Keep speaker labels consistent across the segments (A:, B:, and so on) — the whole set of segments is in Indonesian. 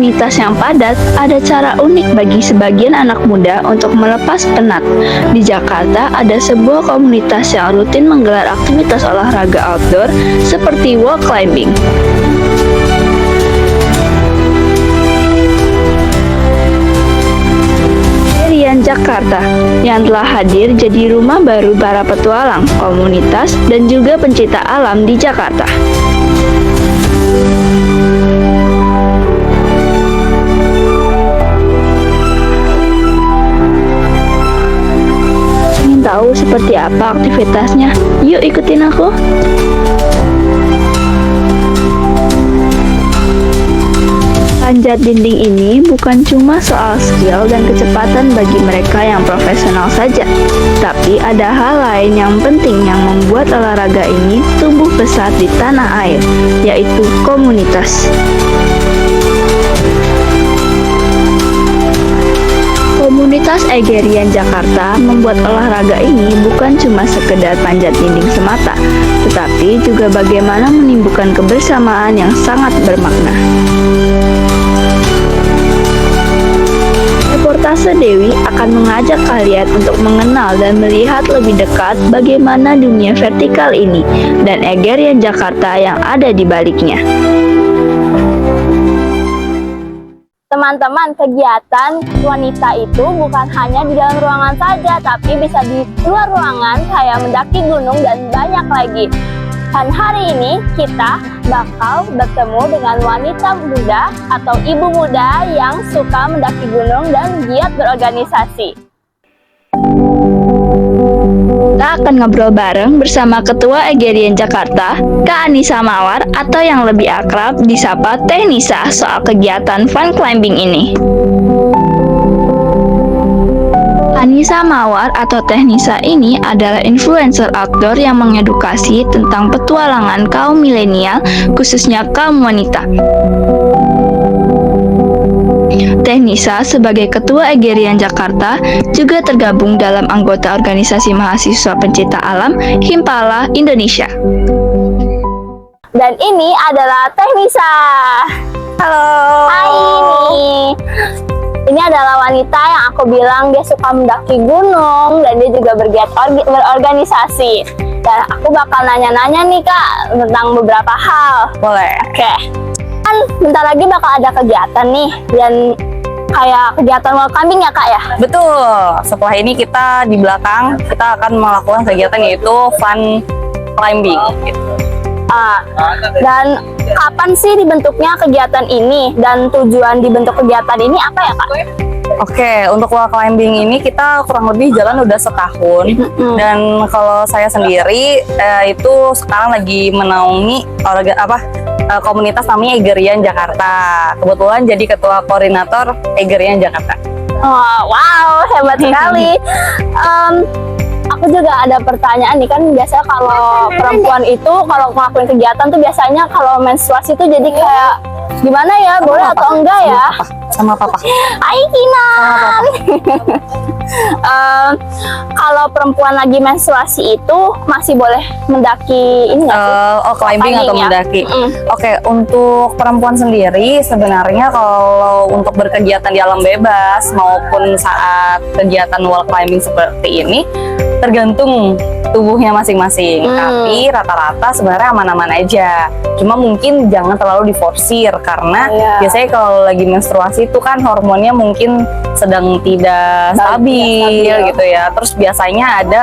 A: komunitas yang padat, ada cara unik bagi sebagian anak muda untuk melepas penat. Di Jakarta, ada sebuah komunitas yang rutin menggelar aktivitas olahraga outdoor seperti wall climbing. Egerian Jakarta yang telah hadir jadi rumah baru para petualang, komunitas, dan juga pencinta alam di Jakarta. Ingin tahu seperti apa aktivitasnya? Yuk ikutin aku. Panjat dinding ini bukan cuma soal skill dan kecepatan bagi mereka yang profesional saja, tapi ada hal lain yang penting yang membuat olahraga ini tumbuh pesat di tanah air, yaitu komunitas. Komunitas Egerian Jakarta membuat olahraga ini bukan cuma sekedar panjat dinding semata, tetapi juga bagaimana menimbulkan kebersamaan yang sangat bermakna. Reportase Dewi akan mengajak kalian untuk mengenal dan melihat lebih dekat bagaimana dunia vertikal ini dan Egerian Jakarta yang ada di baliknya.
B: Teman-teman, kegiatan wanita itu bukan hanya di dalam ruangan saja, tapi bisa di luar ruangan kayak mendaki gunung dan banyak lagi. Dan hari ini kita bakal bertemu dengan wanita muda atau ibu muda yang suka mendaki gunung dan giat berorganisasi.
A: Kita akan ngobrol bareng bersama Ketua Egerian Jakarta, Kak Anissa Mawar, atau yang lebih akrab disapa Teh Nisa, soal kegiatan fun climbing ini. Anissa Mawar atau Teh Nisa ini adalah influencer outdoor yang mengedukasi tentang petualangan kaum milenial, khususnya kaum wanita. Teh Nisa sebagai Ketua Egerian Jakarta juga tergabung dalam anggota organisasi mahasiswa pencinta alam Himpala Indonesia.
B: Dan ini adalah Teh Nisa.
C: Halo.
B: Hai nih. Ini adalah wanita yang aku bilang dia suka mendaki gunung dan dia juga bergiat berorganisasi. Dan aku bakal nanya-nanya nih Kak tentang beberapa hal.
C: Boleh.
B: Oke. Kan bentar lagi bakal ada kegiatan nih dan kayak kegiatan wall climbing ya Kak ya?
C: Betul. Setelah ini kita di belakang kita akan melakukan kegiatan yaitu fun climbing. Gitu.
B: Dan kapan sih dibentuknya kegiatan ini dan tujuan dibentuk kegiatan ini apa ya Kak?
C: Oke, untuk wall climbing ini kita kurang lebih jalan udah setahun. Dan kalau saya sendiri itu sekarang lagi menaungi komunitas namanya Egerian Jakarta. Kebetulan jadi ketua koordinator Egerian Jakarta.
B: Oh, wow, hebat sekali. Aku juga ada pertanyaan nih, kan biasanya kalau perempuan itu kalau ngelakuin kegiatan tuh biasanya kalau menstruasi tuh jadi kayak gimana ya, boleh atau enggak ya?
C: Sama papa.
B: Hai Kinan. Kalau perempuan lagi menstruasi itu masih boleh mendaki ini nggak sih?
C: Climbing atau mendaki. Oke, untuk perempuan sendiri sebenarnya kalau untuk berkegiatan di alam bebas maupun saat kegiatan wall climbing seperti ini tergantung tubuhnya masing-masing. Tapi rata-rata sebenarnya aman-aman aja. Cuma mungkin jangan terlalu diforsir karena biasanya kalau lagi menstruasi itu kan hormonnya mungkin sedang tidak stabil gitu ya. Terus biasanya ada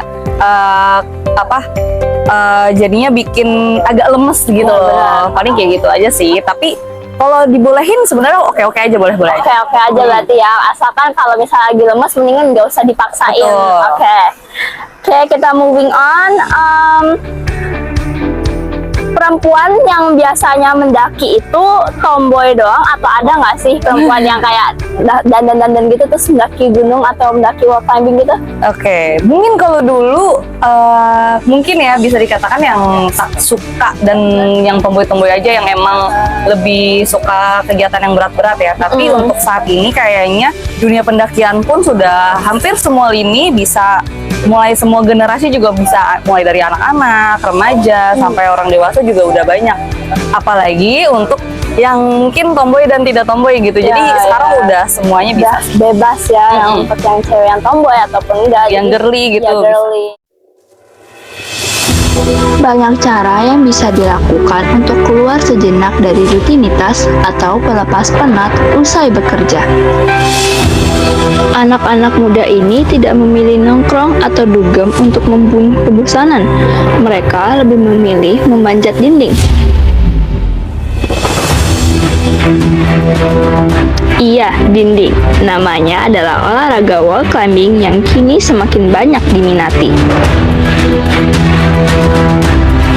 C: jadinya bikin agak lemes gitu loh. Paling kayak gitu aja sih. Tapi kalau dibolehin sebenarnya oke-oke aja, boleh-boleh aja.
B: Oke aja berarti ya. Asalkan kalau misalnya lagi lemes mendingan nggak usah dipaksain. Oke, kita moving on. Perempuan yang biasanya mendaki itu tomboy doang atau ada nggak sih perempuan yang kayak dandan-dandan gitu terus mendaki gunung atau mendaki wall climbing gitu?
C: Oke, mungkin kalau dulu mungkin ya bisa dikatakan yang suka dan yang tomboy-tomboy aja yang emang lebih suka kegiatan yang berat-berat ya. Tapi untuk saat ini kayaknya dunia pendakian pun sudah hampir semua lini bisa mulai semua generasi juga bisa, mulai dari anak-anak, remaja, sampai orang dewasa juga udah banyak. Apalagi untuk yang mungkin tomboy dan tidak tomboy gitu. Jadi sekarang udah semuanya bisa
B: bebas ya, yang untuk yang cewek yang tomboy ataupun enggak.
C: yang girly gitu.
B: Ya, girly.
A: Banyak cara yang bisa dilakukan untuk keluar sejenak dari rutinitas atau pelepas penat usai bekerja. Anak-anak muda ini tidak memilih nongkrong atau dugem untuk membunuh kebosanan. Mereka lebih memilih memanjat dinding. Iya, dinding. Namanya adalah olahraga wall climbing yang kini semakin banyak diminati.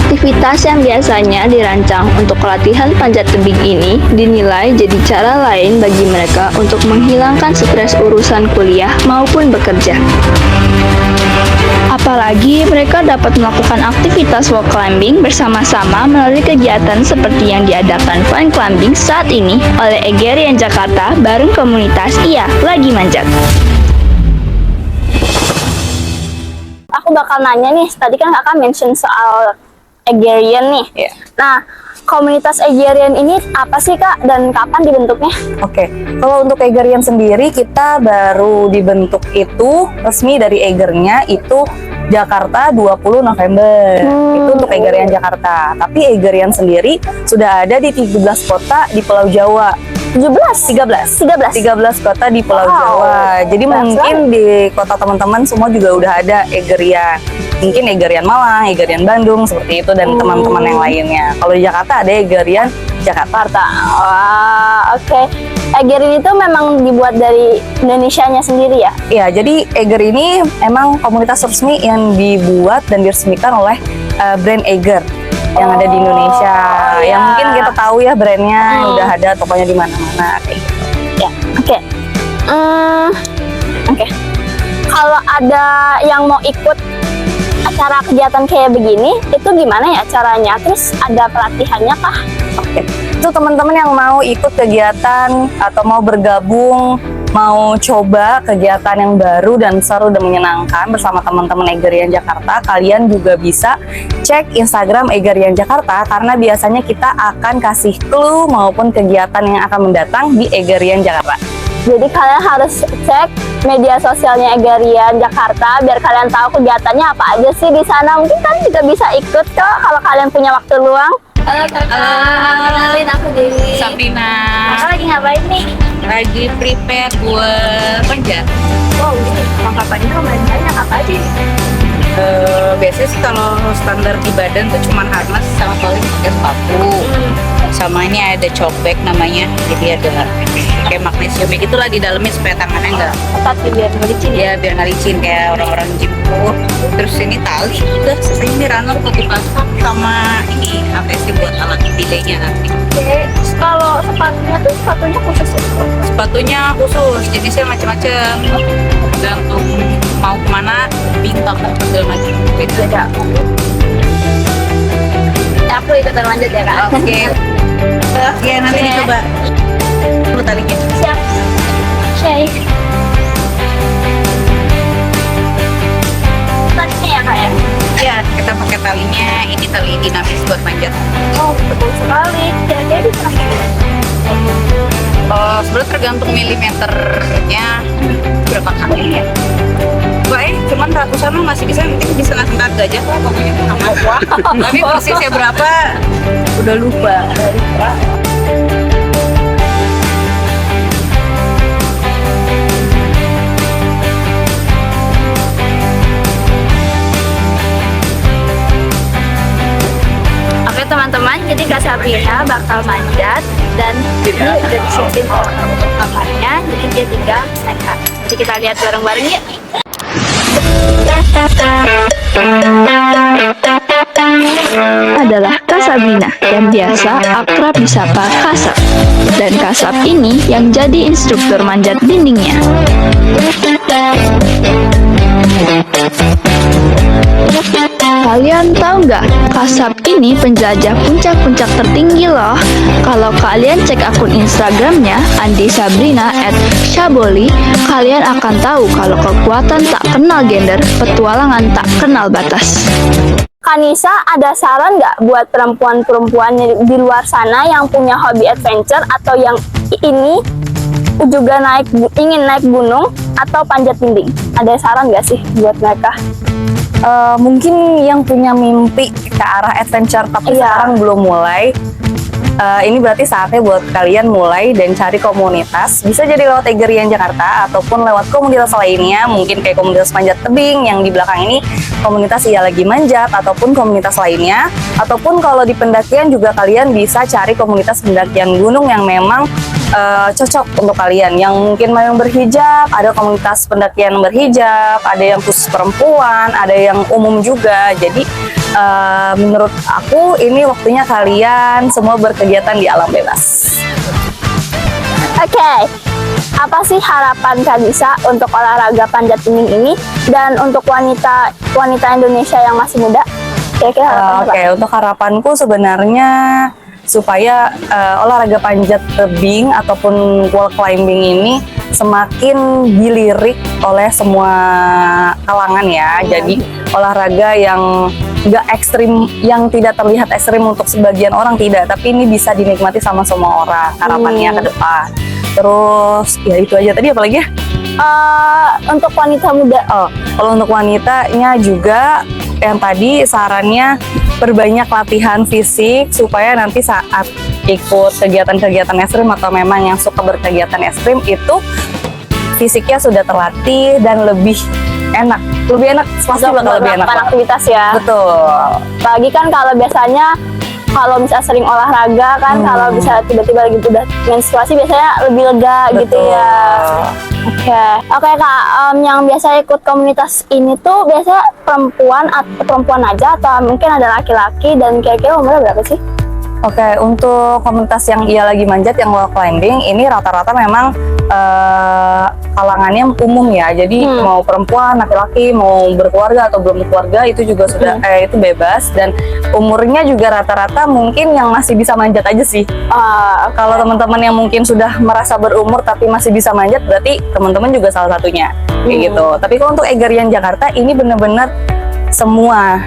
A: Aktivitas yang biasanya dirancang untuk latihan panjat tebing ini dinilai jadi cara lain bagi mereka untuk menghilangkan stres urusan kuliah maupun bekerja. Apalagi mereka dapat melakukan aktivitas wall climbing bersama-sama melalui kegiatan seperti yang diadakan Fun Climbing saat ini oleh Egerian Jakarta bareng komunitas Iya Lagi Manjat.
B: Aku bakal nanya nih, tadi kan kakak mention soal Egerian nih.
C: Iya.
B: Nah, komunitas Egerian ini apa sih kak dan kapan dibentuknya?
C: Oke, kalau untuk Egerian sendiri kita baru dibentuk itu resmi dari Egernya itu Jakarta 20 November. Itu untuk Egerian Jakarta. Tapi Egerian sendiri sudah ada di 13 kota di Pulau Jawa. 13 kota di Pulau Jawa. Jadi mungkin di kota teman-teman semua juga udah ada Egerian. Mungkin Egerian Malang, Egerian Bandung seperti itu dan teman-teman yang lainnya. Kalau di Jakarta ada Egerian Jakarta.
B: Wah, oke. Eger itu memang dibuat dari Indonesianya sendiri ya?
C: Iya, jadi Eger ini emang komunitas resmi yang dibuat dan diresmikan oleh brand Eger yang ada di Indonesia.
B: Iya.
C: Yang mungkin kita tahu ya brandnya udah ada tokonya di mana-mana kayak gitu.
B: Ya, oke. Oke. Kalau ada yang mau ikut acara kegiatan kayak begini, itu gimana ya caranya? Terus ada pelatihannya kah?
C: Oke. Itu teman-teman yang mau ikut kegiatan atau mau bergabung, mau coba kegiatan yang baru dan seru dan menyenangkan bersama teman-teman Egerian Jakarta, kalian juga bisa cek Instagram Egerian Jakarta karena biasanya kita akan kasih clue maupun kegiatan yang akan mendatang di Egerian Jakarta.
B: Jadi kalian harus cek media sosialnya Egerian Jakarta biar kalian tahu kegiatannya apa aja sih di sana. Mungkin kalian juga bisa ikut kok kalau kalian punya waktu luang. Halo kakak, kenalin aku Dewi.
D: Sabrina,
B: Kakak lagi ngapain nih?
D: lagi prepare buat panjat.
B: Wow, perlengkapannya lumayan banyak, apa aja nih?
D: Biasanya sih kalau standar di badan tuh cuma harness sama paling pakai sepatu. Sama ini ada chokback namanya, jadi ada kayak magnesium gitulah di dalamnya supaya tangannya nggak
B: Ketat biar nggak licin ya?
D: ya biar nggak licin kayak orang-orang gym tuh. Terus ini tali udah selesai, ini runner buat dipasang sama ini apa sih buat alat delaynya nanti.
B: Oke, kalau sepatunya khusus ya?
D: Sepatunya khusus, jenisnya macam-macam. Dan untuk mau kemana, bintang dan segala macam.
B: Beda. Aku ikutan lanjut ya kak?
D: Oke. Oke, nanti
B: Oke.
D: dicoba. Lu talinya.
B: Siap. Shake. Tadinya ya kak ya?
D: Ya, kita pakai talinya. Ini tali dinamis buat manjat.
B: Oh, betul sekali. Kira-kira bisa
D: Sebenarnya tergantung milimeternya berapa kali ya. Cuman ratusan mah masih bisa, nanti bisa ngasih harga aja kok pokoknya sama. Tapi persisnya berapa udah lupa.
B: Oke teman-teman, jadi Kak Sabrina bakal manjat dan ini udah disiapin perlengkapannya, jadi dia tinggal nekat. Jadi kita lihat bareng-bareng yuk.
A: Adalah Kak Sabrina yang biasa akrab disapa Kasab. Dan Kasab ini yang jadi instruktur manjat dindingnya. Kalian tahu nggak, Kasab ini penjajah puncak-puncak tertinggi loh. Kalau kalian cek akun Instagramnya Andi Sabrina @Shaboli, kalian akan tahu kalau kekuatan tak kenal gender, petualangan tak kenal batas.
B: Kanisa, ada saran nggak buat perempuan-perempuan di luar sana yang punya hobi adventure atau yang ini juga ingin naik gunung atau panjat dinding? Ada saran nggak sih buat mereka?
C: Mungkin yang punya mimpi ke arah adventure tapi sekarang belum mulai, ini berarti saatnya buat kalian mulai dan cari komunitas. Bisa jadi lewat Egerian Jakarta ataupun lewat komunitas lainnya, mungkin kayak komunitas panjat tebing yang di belakang ini, komunitas Iya Lagi Manjat, ataupun komunitas lainnya. Ataupun kalau di pendakian juga kalian bisa cari komunitas pendakian gunung yang memang cocok untuk kalian, yang mungkin mau yang berhijab, ada komunitas pendakian berhijab, ada yang khusus perempuan, ada yang umum juga. Jadi menurut aku ini waktunya kalian semua berkegiatan di alam bebas.
B: Oke, apa sih harapan Kanisa untuk olahraga panjat dinding ini dan untuk wanita Indonesia yang masih muda? Kira-kira harapannya apa?
C: Oke, untuk harapanku sebenarnya supaya olahraga panjat tebing ataupun wall climbing ini semakin dilirik oleh semua kalangan ya. Jadi olahraga yang nggak ekstrim, yang tidak terlihat ekstrim untuk sebagian orang, tidak, tapi ini bisa dinikmati sama semua orang harapannya ke depan. Terus ya itu aja tadi, apalagi ya?
B: Untuk wanita muda,
C: Kalau untuk wanitanya juga yang tadi sarannya perbanyak latihan fisik supaya nanti saat ikut kegiatan-kegiatan ekstrim atau memang yang suka berkegiatan ekstrim itu fisiknya sudah terlatih dan lebih enak, pasti bakal lebih enak.
B: Aktivitas ya.
C: Betul.
B: Apalagi kan kalau biasanya kalau misalnya sering olahraga kan, kalau bisa tiba-tiba lagi udah menstruasi biasanya lebih lega.
C: Betul.
B: Gitu ya. Oke Kak, yang biasa ikut komunitas ini tuh biasanya perempuan aja atau mungkin ada laki-laki, dan kira-kira umurnya berapa sih?
C: Oke, untuk komunitas yang Iya Lagi Manjat, yang wall climbing, ini rata-rata memang kalangannya umum ya. Jadi mau perempuan, laki-laki, mau berkeluarga atau belum berkeluarga itu juga sudah itu bebas, dan umurnya juga rata-rata mungkin yang masih bisa manjat aja sih. Kalau teman-teman yang mungkin sudah merasa berumur tapi masih bisa manjat, berarti teman-teman juga salah satunya kayak gitu. Tapi kalau untuk Egerian Jakarta ini benar-benar semua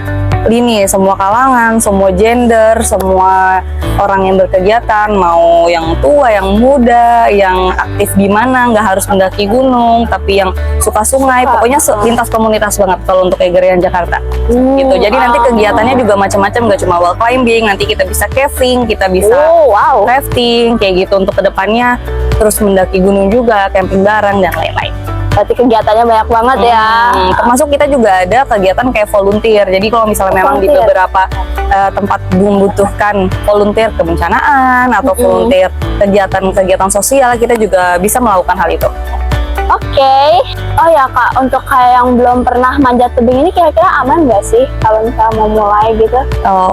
C: lini, semua kalangan, semua gender, semua orang yang berkegiatan, mau yang tua, yang muda, yang aktif di mana, nggak harus mendaki gunung, tapi yang suka sungai, pokoknya lintas komunitas banget kalau untuk Egerian Jakarta. Gitu. Jadi nanti kegiatannya juga macam-macam, nggak cuma wall climbing, nanti kita bisa caving, kita bisa rafting, kayak gitu untuk kedepannya, terus mendaki gunung juga, camping bareng dan lain-lain.
B: Berarti kegiatannya banyak banget ya.
C: Termasuk kita juga ada kegiatan kayak volunteer. Jadi kalau misalnya memang di beberapa tempat membutuhkan volunteer kebencanaan atau volunteer kegiatan-kegiatan sosial, kita juga bisa melakukan hal itu.
B: Oke. Oh ya Kak, untuk kayak yang belum pernah manjat tebing ini kira-kira aman nggak sih kalau misalnya mau mulai gitu?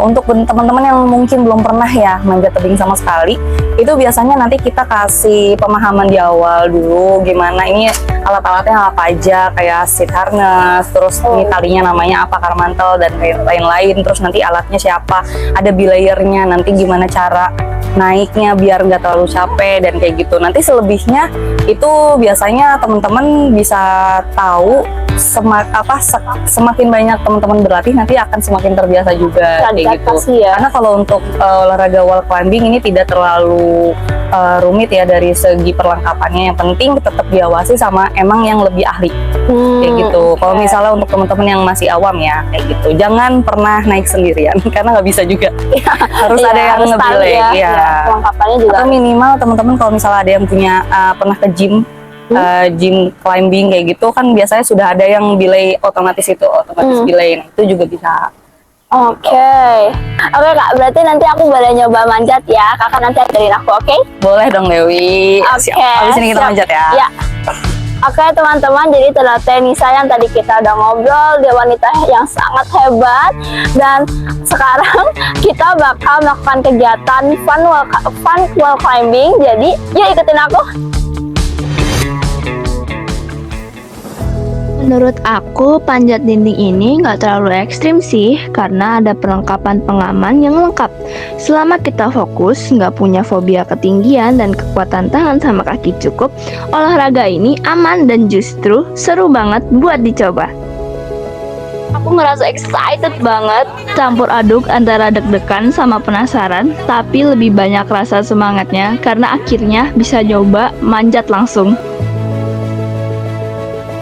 C: Untuk teman-teman yang mungkin belum pernah ya manjat tebing sama sekali, itu biasanya nanti kita kasih pemahaman di awal dulu gimana ini alat-alatnya apa aja, kayak seat harness, terus ini talinya namanya apa, karmantel dan lain-lain, terus nanti alatnya siapa, ada belayernya, nanti gimana cara naiknya biar nggak terlalu capek dan kayak gitu. Nanti selebihnya itu biasanya teman-teman bisa tahu semakin banyak teman-teman berlatih nanti akan semakin terbiasa juga kayak gitu.
B: Ya.
C: Karena kalau untuk olahraga wall climbing ini tidak terlalu rumit ya dari segi perlengkapannya. Yang penting tetap diawasi sama emang yang lebih ahli kayak gitu. Kalau misalnya untuk teman-teman yang masih awam ya kayak gitu, jangan pernah naik sendirian karena nggak bisa juga. Harus ada yang ngebileng ya.
B: Perlengkapannya juga.
C: Atau minimal teman-teman kalau misalnya ada yang punya pernah ke gym, gym climbing kayak gitu kan biasanya sudah ada yang belay otomatis belay, nah, itu juga bisa.
B: Oke Kak, berarti nanti aku boleh nyoba manjat ya, Kakak nanti ajarin aku, oke?
C: Boleh dong Dewi.
B: Oke,
C: Habis ini kita manjat ya.
B: Ya. Oke teman-teman, jadi itulah Nisa yang tadi kita udah ngobrol, dia wanita yang sangat hebat, dan sekarang kita bakal melakukan kegiatan fun wall climbing. Jadi yuk ikutin aku.
A: Menurut aku, panjat dinding ini nggak terlalu ekstrim sih, karena ada perlengkapan pengaman yang lengkap. Selama kita fokus, nggak punya fobia ketinggian dan kekuatan tangan sama kaki cukup, olahraga ini aman dan justru seru banget buat dicoba. Aku ngerasa excited banget, campur aduk antara deg-degan sama penasaran, tapi lebih banyak rasa semangatnya karena akhirnya bisa nyoba manjat langsung.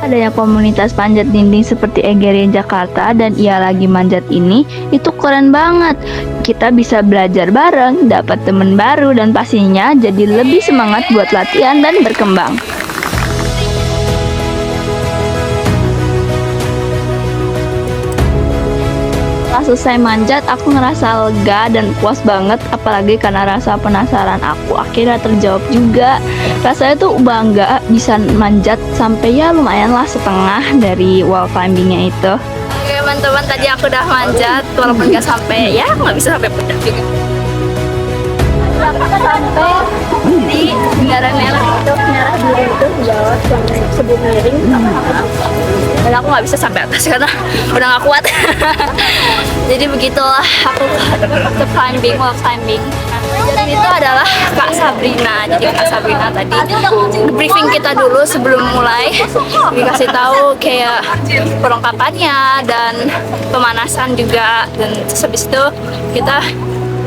A: Adanya komunitas panjat dinding seperti Egerian Jakarta dan Ia Lagi Manjat ini itu keren banget. Kita bisa belajar bareng, dapat temen baru dan pastinya jadi lebih semangat buat latihan dan berkembang. Setelah selesai manjat, aku ngerasa lega dan puas banget, apalagi karena rasa penasaran aku akhirnya terjawab juga. Rasanya tuh bangga bisa manjat sampai ya lumayan lah setengah dari wall climbingnya itu.
B: Oke teman-teman, tadi aku udah manjat, walaupun nggak sampai, ya nggak bisa sampai puncak juga. Kita sampai di bendera merah itu, merah biru itu di bawah sebelum miring. Dan aku nggak bisa sampai atas karena udah nggak kuat. Jadi begitulah aku ke climbing, wall climbing. Dan itu adalah Kak Sabrina. Jadi Kak Sabrina tadi briefing kita dulu sebelum mulai, dikasih tahu kayak perlengkapannya dan pemanasan juga, dan terus habis itu kita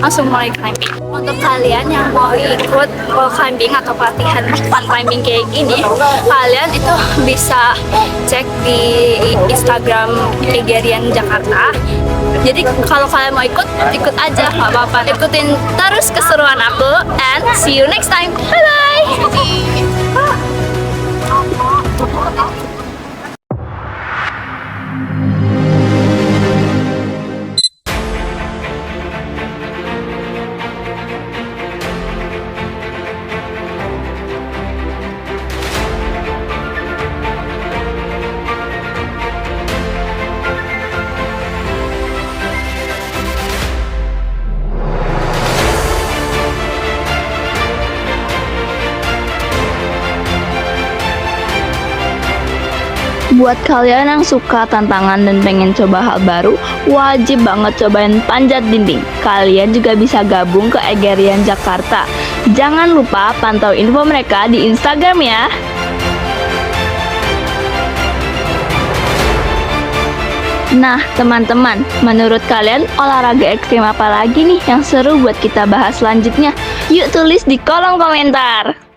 B: langsung mulai climbing. Untuk kalian yang mau ikut wall climbing atau pelatihan fun climbing kayak gini, kalian itu bisa cek di Instagram Egerian Jakarta. Jadi kalau kalian mau ikut, ikut aja, nggak apa-apa. Ikutin terus keseruan aku, and see you next time. Bye-bye!
A: Buat kalian yang suka tantangan dan pengen coba hal baru, wajib banget cobain panjat dinding. Kalian juga bisa gabung ke Egerian Jakarta. Jangan lupa pantau info mereka di Instagram ya. Nah, teman-teman, menurut kalian olahraga ekstrim apa lagi nih yang seru buat kita bahas selanjutnya? Yuk tulis di kolom komentar.